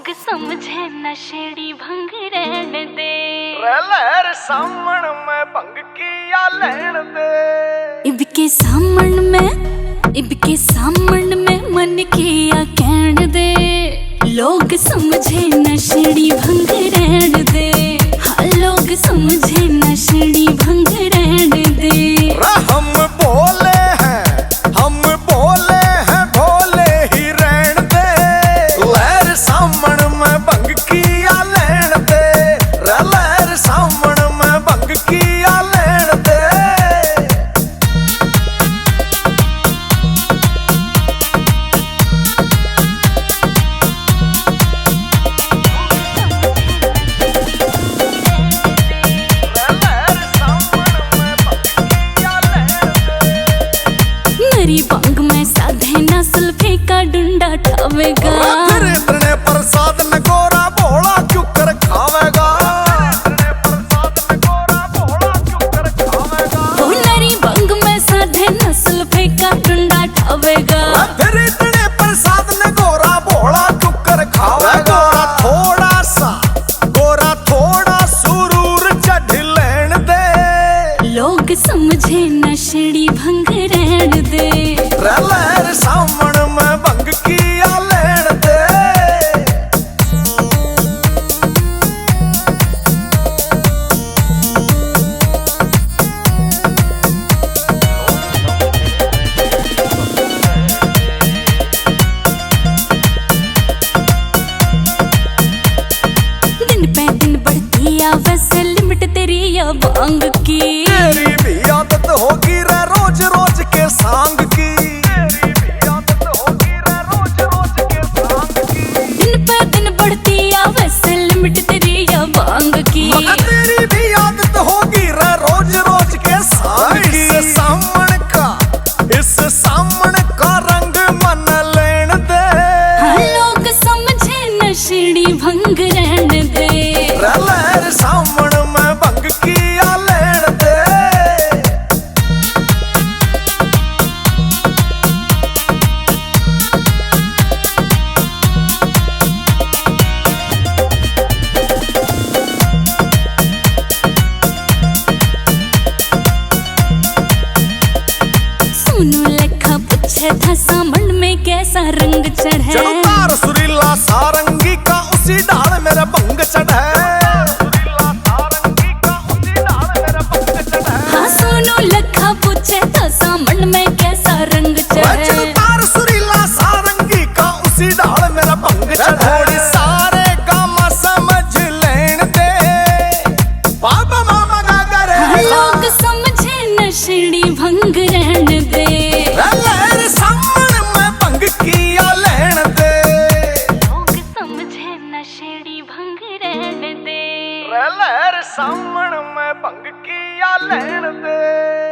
लोग समझे नशेड़ी भंग रहन दे। लहर सामण में भंग किया लैण दे। इबके सामण में मन किया कहन दे। लोग समझे नशेड़ी भंग रहन दे। हाँ लोग समझे नशेड़ी भंग रहन दे। हम बोले हैं भोले ही रहन दे। लहर सामण में भंग किया लैण दे। लहर सामण में भंग किया लैण दे। मेरी बांग में साधे ना सुल्फे का डंडा ठावेगा। इतने प्रसाद में गोरा भोला क्यों कर खावेगा। मेरी बांग में साधे ना सुल्फे का डंडा ठावेगा। फिर इतने प्रसाद में गोरा भोला क्यों कर खावेगा। गोरा थोड़ा सुरूर चढ़ लैण दे। लोग समझे नशेड़ी भंग रहन दे। लहर सामण में भंग किया लैण दे। दिन पे दिन बढ़ती वैसे लिमिट तेरी या बांग की। तेरी भी आदत होगी रे रोज रोज के सांग की। दिन पे दिन बढ़ती वैसे लिमिट तेरी या बांग की। तेरी भी आदत होगी रे रोज रोज के सांग की। इस सामण का रंग मन लेण दे। हाँ लोग समझे नशेड़ी भंग रहन दे। लहर सामण में भंग किया लैण दे। सुनो लखा पूछे था सामन में कैसा रंग चढ़े। चढ़तार सुरीला सारंगी का उसी डाल मेरा भंग चढ़े। हाँ सुनो लखा पूछे था सामन में कैसा रंग चढ़े। चढ़तार सुरीला सारंगी का उसी डाल मेरा भंग चढ़े। थोड़ी सारे गामा समझ लेण दे। बाबा मामा गा करे। हाँ लोग समझे नशेड़ी भंग रहन दे। लहर सामण में भंग किया लैण दे। लोग समझे नशेड़ी भंग रहन दे। लहर सामण में भंग किया लैण दे।